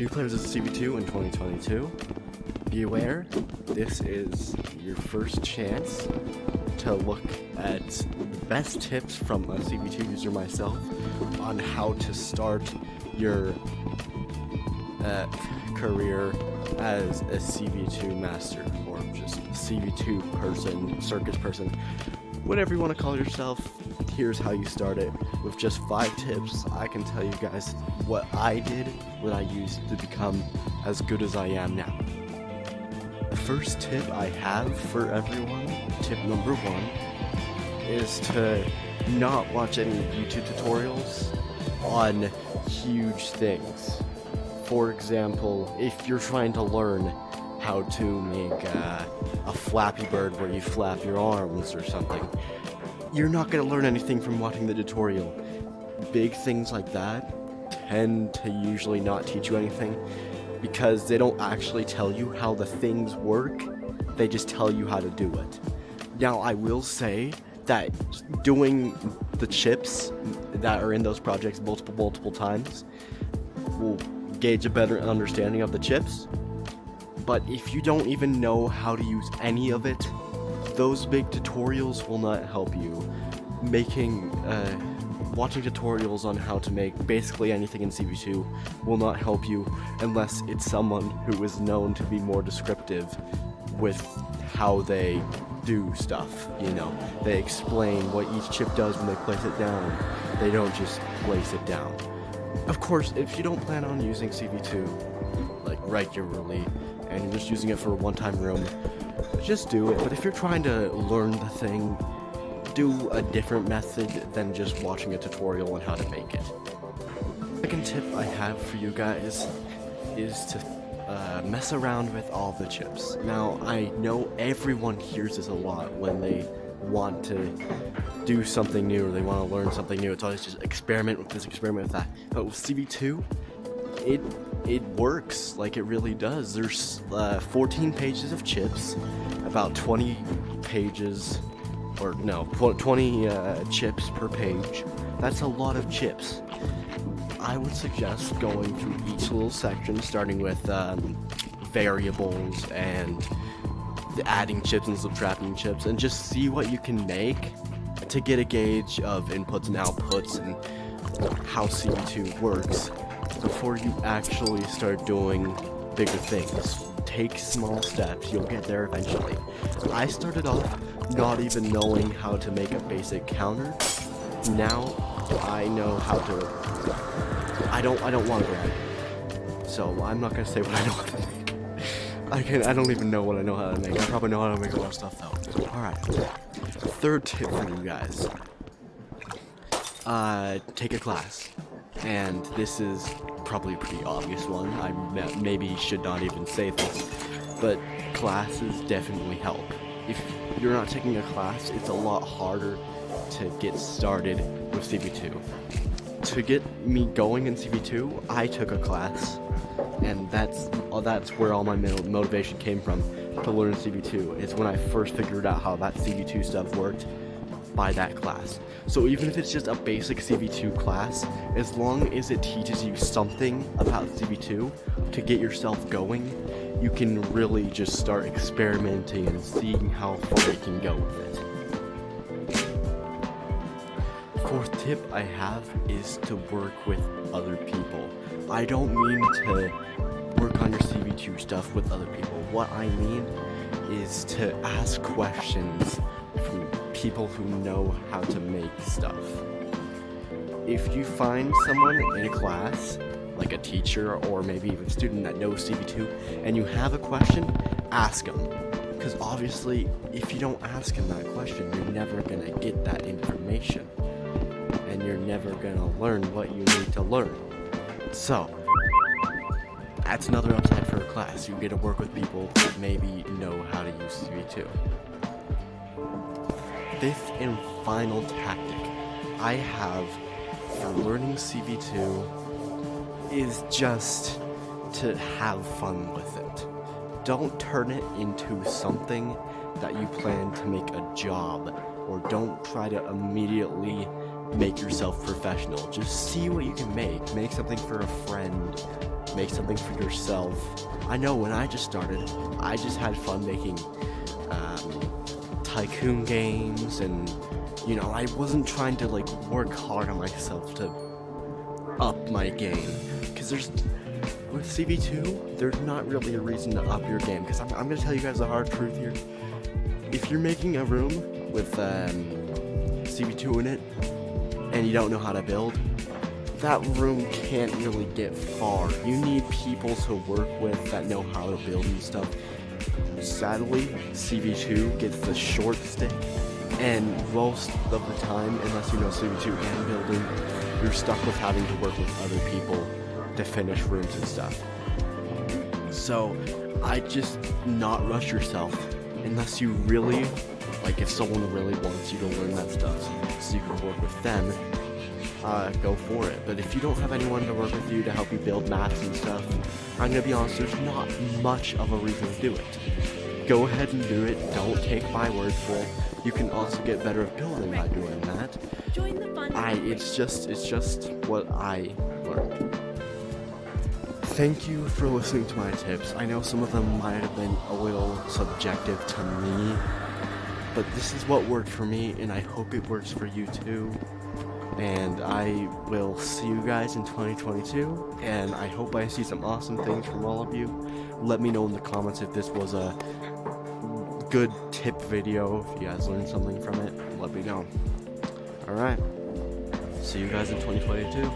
New players of cv2 in 2022, be aware, this is your first chance to look at the best tips from a cv2 user myself on how to start your career as a cv2 master, or just cv2 person, circus person, whatever you want to call yourself. Here's how you start it. With just 5 tips, I can tell you guys what I did, what I used to become as good as I am now. The first tip I have for everyone, tip number 1, is to not watch any YouTube tutorials on huge things. For example, if you're trying to learn how to make a Flappy Bird where you flap your arms or something, you're not going to learn anything from watching the tutorial. Big things like that tend to usually not teach you anything because they don't actually tell you how the things work, they just tell you how to do it. Now, I will say that doing the chips that are in those projects multiple times will gauge a better understanding of the chips, but if you don't even know how to use any of it, those big tutorials will not help you. Watching tutorials on how to make basically anything in cv2 will not help you unless it's someone who is known to be more descriptive with how they do stuff, you know. They explain what each chip does when they place it down. They don't just place it down. Of course, if you don't plan on using cv2 like regularly and you're just using it for a one-time room, just do it. But if you're trying to learn the thing, do a different method than just watching a tutorial on how to make it. Second tip I have for you guys is to mess around with all the chips. Now, I know everyone hears this a lot when they want to do something new or they want to learn something new. It's always just experiment with this, experiment with that. But with cv2, it works, like it really does. There's 14 pages of chips, about 20 pages, or no, 20 chips per page. That's a lot of chips. I would suggest going through each little section, starting with variables and adding chips and subtracting chips, and just see what you can make to get a gauge of inputs and outputs and how cv2 works before you actually start doing bigger things. Take small steps, you'll get there eventually. I started off not even knowing how to make a basic counter. Now I know how to. I don't want to learn, so I'm not gonna say what I know how to make. I don't even know what I know how to make. I probably know how to make a lot of stuff though. Alright. Third tip for you guys. Take a class. And this is probably a pretty obvious one. I maybe should not even say this, but classes definitely help. If you're not taking a class, it's a lot harder to get started with cv2. To get me going in cv2, I took a class, and that's where all my motivation came from to learn cv2. It's when I first figured out how that cv2 stuff worked by that class. So even if it's just a basic cv2 class, as long as it teaches you something about cv2 to get yourself going, you can really just start experimenting and seeing how far you can go with it. Fourth tip I have is to work with other people. I don't mean to work on your cv2 stuff with other people. What I mean is to ask questions from people who know how to make stuff. If you find someone in a class, like a teacher or maybe even a student that knows cv2, and you have a question, ask them. Because obviously, if you don't ask them that question, you're never going to get that information. And you're never going to learn what you need to learn. So, that's another upside for a class. You get to work with people that maybe know how to use cv2. Fifth and final tactic I have for learning cv2 is just to have fun with it. Don't turn it into something that you plan to make a job, or don't try to immediately make yourself professional. Just see what you can make. Make something for a friend. Make something for yourself. I know when I just started, I just had fun making tycoon games, and you know, I wasn't trying to like work hard on myself to up my game, because with cv2 there's not really a reason to up your game, because I'm gonna tell you guys the hard truth here. If you're making a room with cv2 in it and you don't know how to build, that room can't really get far. You need people to work with that know how to build and stuff. Sadly, cv2 gets the short stick, and most of the time, unless you know cv2 and building, you're stuck with having to work with other people to finish rooms and stuff. So I just not rush yourself unless you really, like, if someone really wants you to learn that stuff so you can work with them, go for it. But if you don't have anyone to work with you to help you build maps and stuff, I'm gonna be honest, there's not much of a reason to do it. Go ahead and do it. Don't take my word for it. You can also get better at building by doing that. It's just what I learned. Thank you for listening to my tips. I know some of them might have been a little subjective to me, but this is what worked for me, and I hope it works for you too. And I will see you guys in 2022, and I hope I see some awesome things from all of you. Let me know in the comments if this was a good tip video. If you guys learned something from it, let me know. Alright, see you guys in 2022.